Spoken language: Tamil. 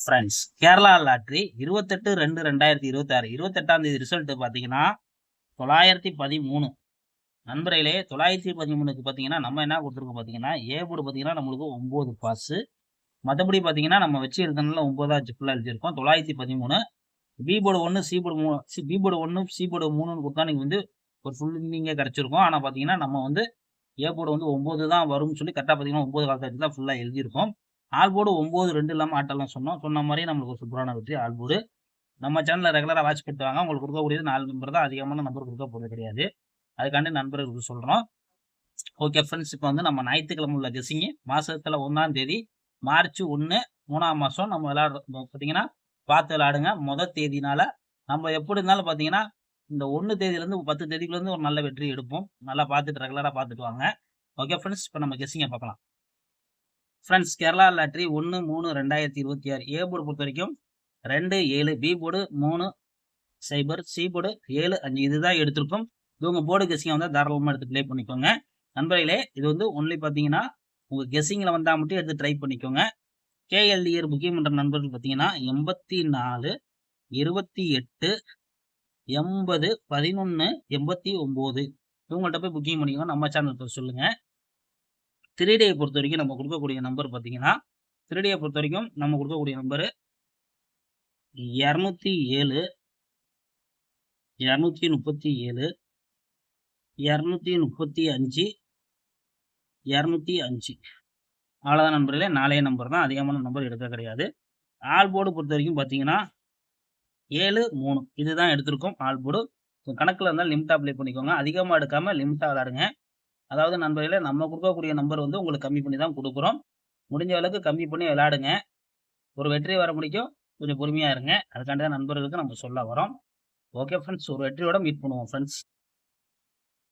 ஃப்ரெண்ட்ஸ், கேரளா லாட்ரி 28/2/2026 28ஆம் தேதி ரிசல்ட் பார்த்தீங்கன்னா 913. நண்பர்களே, 913க்கு பார்த்தீங்கன்னா நம்ம என்ன கொடுத்துருக்கோம் பார்த்தீங்கன்னா, ஏ போர்டு பார்த்தீங்கன்னா நம்மளுக்கு 9 பாஸ். மற்றபடி பார்த்தீங்கன்னா நம்ம வச்சு எழுதுனால 9 ஃபுல்லாக எழுதியிருக்கோம். 913. B board 1, C board 3, B board 1, C board 3ன்னு கொடுத்தா நீங்கள் வந்து ஒரு ஃபுல் நீங்க கிடைச்சிருக்கும். ஆனால் பார்த்தீங்கன்னா நம்ம வந்து ஏ போர்டு வந்து 9 தான் வரும்னு சொல்லி கரெக்டாக பார்த்தீங்கன்னா 9 காலத்து தான் ஃபுல்லாக எழுதியிருக்கோம். ஆல் போர்டு 9 2 இல்லாமல் ஆட்டெல்லாம் சொன்ன மாதிரியே நம்மளுக்கு ஒரு சூப்பரான வெற்றி. ஆல் போர்டு நம்ம சேனலில் ரெகுலராக வாட்ச் பண்ணிட்டு வாங்க. உங்களுக்கு கொடுக்கக்கூடியது 4 நம்பர் தான், அதிகமான நம்பர் கொடுக்க போகிறது கிடையாது. அதுக்காண்டி நண்பர்களுக்கு சொல்கிறோம். ஓகே ஃப்ரெண்ட்ஸ், இப்போ வந்து நம்ம ஞாயிற்றுக்கிழமை உள்ள கெஸிங்கு மாதத்தில் 1ஆம் தேதி மார்ச் 1 3ஆம் மாதம் நம்ம பார்த்தீங்கன்னா பார்த்து விளையாடுங்க. முதல் தேதினால நம்ம எப்படி இருந்தாலும் பார்த்தீங்கன்னா இந்த 1 தேதியிலேருந்து 10 தேதிக்குள்ளேருந்து ஒரு நல்ல வெற்றி எடுப்போம். நல்லா பார்த்துட்டு ரெகுலராக பார்த்துட்டு வாங்க. ஓகே ஃப்ரெண்ட்ஸ், இப்போ நம்ம கெஸிங்கை பார்க்கலாம். Friends, Kerala lottery 1/3/2026 A board பொறுத்த வரைக்கும் 2 7, பி போர்டு 3 0, சி போர்டு 7 5 இதுதான் எடுத்திருக்கும். இவங்க போர்டு கெஸிங்கை வந்து தாராளமாக எடுத்து ப்ளே பண்ணிக்கோங்க. நண்பர்களே, இது வந்து ஒன்லி பார்த்தீங்கன்னா உங்கள் கெஸிங்கில் வந்தால் மட்டும் எடுத்து ட்ரை பண்ணிக்கோங்க. கேஎல்டிஆர் புக்கிங் பண்ணுற நண்பர்கள் பார்த்தீங்கன்னா 84 28 80 11 89 இவங்கள்ட்ட போய் புக்கிங் பண்ணிக்கோங்க. நம்ம சேனல் சொல்லுங்க. 3Dயை பொறுத்த வரைக்கும் நம்ம கொடுக்கக்கூடிய நம்பர் பார்த்தீங்கன்னா 3Dயை பொறுத்த வரைக்கும் நம்ம கொடுக்கக்கூடிய நம்பரு 207 237 235 205 அவ்வளோதான் நண்பர்களே. 4 நம்பர் தான், அதிகமான நம்பர் எடுக்க கிடையாது. ஆல் போர்டு பொறுத்த வரைக்கும் பார்த்தீங்கன்னா 7 3 இதுதான் எடுத்திருக்கோம். ஆல் போர்டு கணக்கில் இருந்தால் லிமிட்டாக ப்ளே பண்ணிக்கோங்க. அதிகமாக எடுக்காமல் லிமிட்டாக விளாடுங்க. அதாவது நண்பர்களே, நம்ம கொடுக்கக்கூடிய நம்பர் வந்து உங்களுக்கு கம்மி பண்ணி தான் கொடுக்குறோம். முடிஞ்ச அளவுக்கு கம்மி பண்ணி விளையாடுங்க. ஒரு வெற்றி வர முடிக்கும். கொஞ்சம் பொறுமையாக இருங்க. அதுக்காண்டி தான் நண்பர்களுக்கு நம்ம சொல்ல வரோம். ஓகே ஃப்ரெண்ட்ஸ், ஒரு வெற்றியோட மீட் பண்ணுவோம் ஃப்ரெண்ட்ஸ்.